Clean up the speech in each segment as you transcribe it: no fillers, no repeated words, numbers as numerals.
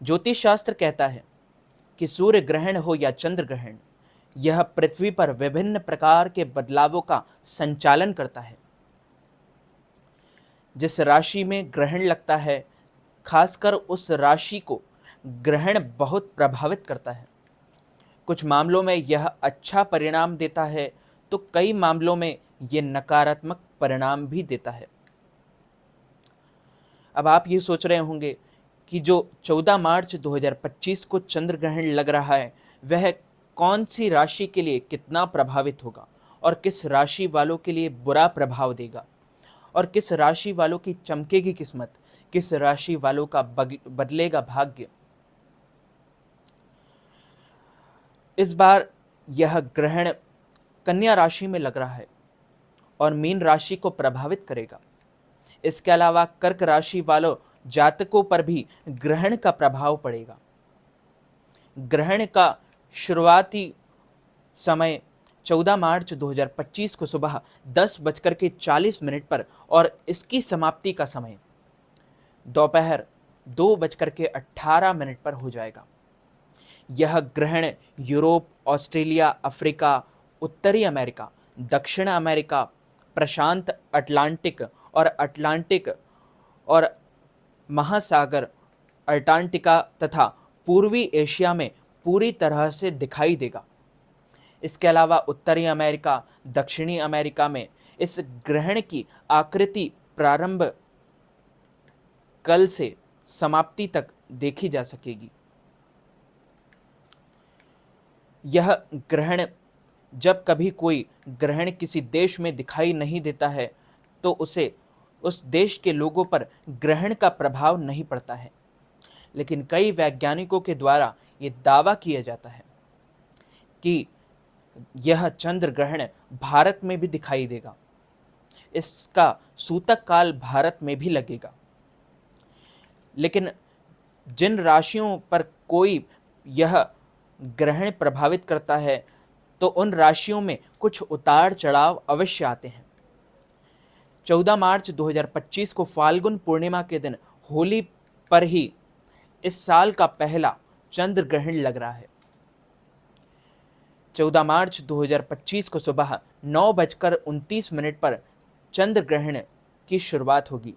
ज्योतिष शास्त्र कहता है कि सूर्य ग्रहण हो या चंद्र ग्रहण, यह पृथ्वी पर विभिन्न प्रकार के बदलावों का संचालन करता है। जिस राशि में ग्रहण लगता है, खासकर उस राशि को ग्रहण बहुत प्रभावित करता है। कुछ मामलों में यह अच्छा परिणाम देता है, तो कई मामलों में यह नकारात्मक परिणाम भी देता है। अब आप ये सोच रहे होंगे कि जो 14 मार्च 2025 को चंद्र ग्रहण लग रहा है, वह कौन सी राशि के लिए कितना प्रभावित होगा और किस राशि वालों के लिए बुरा प्रभाव देगा, और किस राशि वालों की चमकेगी किस्मत, किस राशि वालों का बदलेगा भाग्य। इस बार यह ग्रहण कन्या राशि में लग रहा है और मीन राशि को प्रभावित करेगा। इसके अलावा कर्क राशि वालों जातकों पर भी ग्रहण का प्रभाव पड़ेगा। ग्रहण का शुरुआती समय 14 मार्च 2025 को सुबह 10:40 पर और इसकी समाप्ति का समय दोपहर 2:18 पर हो जाएगा। यह ग्रहण यूरोप, ऑस्ट्रेलिया, अफ्रीका, उत्तरी अमेरिका, दक्षिण अमेरिका, प्रशांत अटलांटिक और महासागर अंटार्कटिका तथा पूर्वी एशिया में पूरी तरह से दिखाई देगा। इसके अलावा उत्तरी अमेरिका, दक्षिणी अमेरिका में इस ग्रहण की आकृति प्रारंभ कल से समाप्ति तक देखी जा सकेगी। यह ग्रहण, जब कभी कोई ग्रहण किसी देश में दिखाई नहीं देता है, तो उस देश के लोगों पर ग्रहण का प्रभाव नहीं पड़ता है। लेकिन कई वैज्ञानिकों के द्वारा ये दावा किया जाता है कि यह चंद्र ग्रहण भारत में भी दिखाई देगा। इसका सूतक काल भारत में भी लगेगा। लेकिन जिन राशियों पर कोई यह ग्रहण प्रभावित करता है, तो उन राशियों में कुछ उतार चढ़ाव अवश्य आते हैं। 14 मार्च 2025 को फाल्गुन पूर्णिमा के दिन होली पर ही इस साल का पहला चंद्र ग्रहण लग रहा है। 14 मार्च 2025 को सुबह 9:29 पर चंद्र ग्रहण की शुरुआत होगी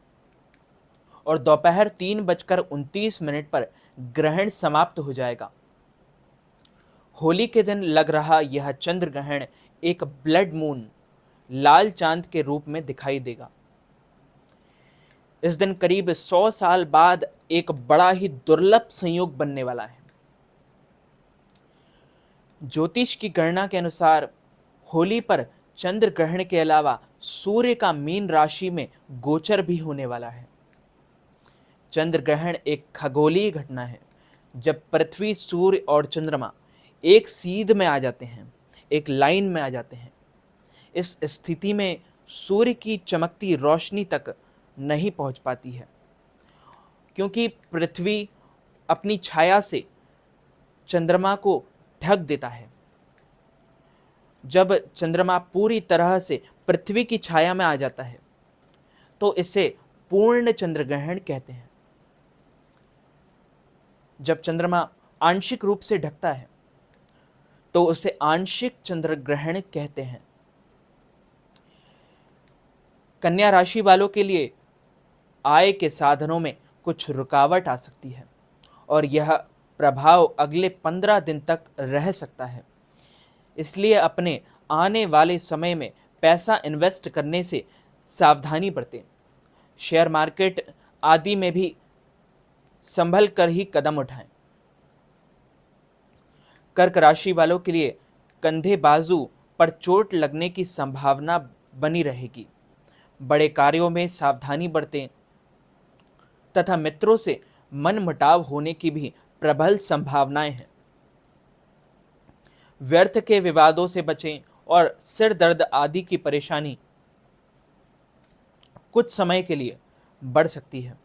और दोपहर 3:29 पर ग्रहण समाप्त हो जाएगा। होली के दिन लग रहा यह चंद्र ग्रहण एक ब्लड मून, लाल चांद के रूप में दिखाई देगा। इस दिन करीब 100 साल बाद एक बड़ा ही दुर्लभ संयोग बनने वाला है। ज्योतिष की गणना के अनुसार होली पर चंद्र ग्रहण के अलावा सूर्य का मीन राशि में गोचर भी होने वाला है। चंद्र ग्रहण एक खगोलीय घटना है, जब पृथ्वी, सूर्य और चंद्रमा एक सीध में आ जाते हैं, एक लाइन में आ जाते हैं। इस स्थिति में सूर्य की चमकती रोशनी तक नहीं पहुंच पाती है, क्योंकि पृथ्वी अपनी छाया से चंद्रमा को ढक देता है। जब चंद्रमा पूरी तरह से पृथ्वी की छाया में आ जाता है, तो इसे पूर्ण चंद्र ग्रहण कहते हैं। जब चंद्रमा आंशिक रूप से ढकता है, तो उसे आंशिक चंद्र ग्रहण कहते हैं। कन्या राशि वालों के लिए आय के साधनों में कुछ रुकावट आ सकती है और यह प्रभाव अगले 15 दिन तक रह सकता है। इसलिए अपने आने वाले समय में पैसा इन्वेस्ट करने से सावधानी बरतें। शेयर मार्केट आदि में भी संभल कर ही कदम उठाएं। कर्क राशि वालों के लिए कंधे, बाजू पर चोट लगने की संभावना बनी रहेगी। बड़े कार्यों में सावधानी बरतें तथा मित्रों से मनमुटाव होने की भी प्रबल संभावनाएं हैं। व्यर्थ के विवादों से बचें और सिर दर्द आदि की परेशानी कुछ समय के लिए बढ़ सकती है।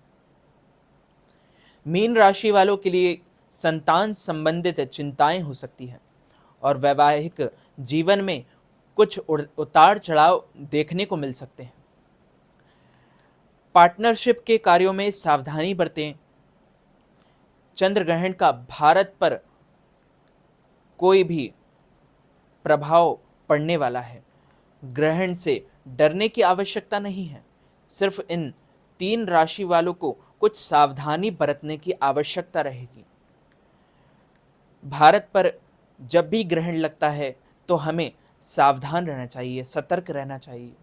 मीन राशि वालों के लिए संतान संबंधित चिंताएं हो सकती हैं और वैवाहिक जीवन में कुछ उतार चढ़ाव देखने को मिल सकते हैं। पार्टनरशिप के कार्यों में सावधानी बरतें। चंद्र ग्रहण का भारत पर कोई भी प्रभाव पड़ने वाला है। ग्रहण से डरने की आवश्यकता नहीं है, सिर्फ इन 3 राशि वालों को कुछ सावधानी बरतने की आवश्यकता रहेगी। भारत पर जब भी ग्रहण लगता है तो हमें सावधान रहना चाहिए, सतर्क रहना चाहिए।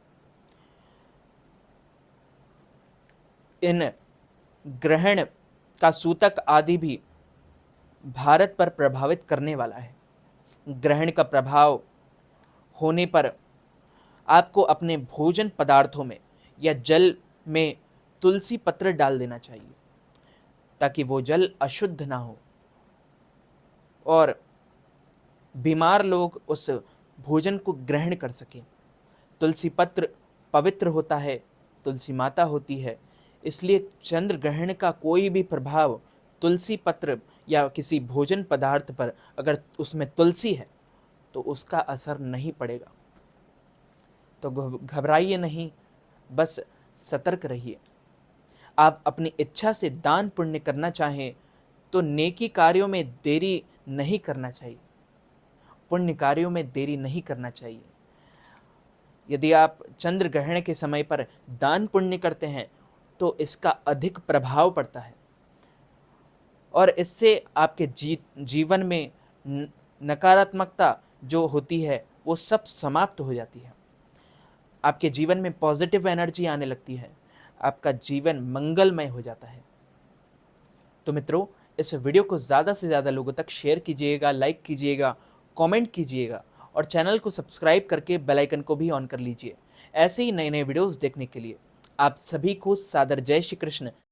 इन ग्रहण का सूतक आदि भी भारत पर प्रभावित करने वाला है। ग्रहण का प्रभाव होने पर आपको अपने भोजन पदार्थों में या जल में तुलसी पत्र डाल देना चाहिए, ताकि वो जल अशुद्ध ना हो और बीमार लोग उस भोजन को ग्रहण कर सकें। तुलसी पत्र पवित्र होता है, तुलसी माता होती है, इसलिए चंद्र ग्रहण का कोई भी प्रभाव तुलसी पत्र या किसी भोजन पदार्थ पर अगर उसमें तुलसी है तो उसका असर नहीं पड़ेगा। तो घबराइए नहीं, बस सतर्क रहिए। आप अपनी इच्छा से दान पुण्य करना चाहें तो नेकी कार्यों में देरी नहीं करना चाहिए, पुण्य कार्यों में देरी नहीं करना चाहिए। यदि आप चंद्र ग्रहण के समय पर दान पुण्य करते हैं तो इसका अधिक प्रभाव पड़ता है और इससे आपके जीवन में नकारात्मकता जो होती है वो सब समाप्त हो जाती है। आपके जीवन में पॉजिटिव एनर्जी आने लगती है, आपका जीवन मंगलमय हो जाता है। तो मित्रों, इस वीडियो को ज़्यादा से ज़्यादा लोगों तक शेयर कीजिएगा, लाइक कीजिएगा, कमेंट कीजिएगा और चैनल को सब्सक्राइब करके बेल आइकन को भी ऑन कर लीजिए। ऐसे ही नए नए वीडियोस देखने के लिए आप सभी को सादर जय श्री कृष्ण।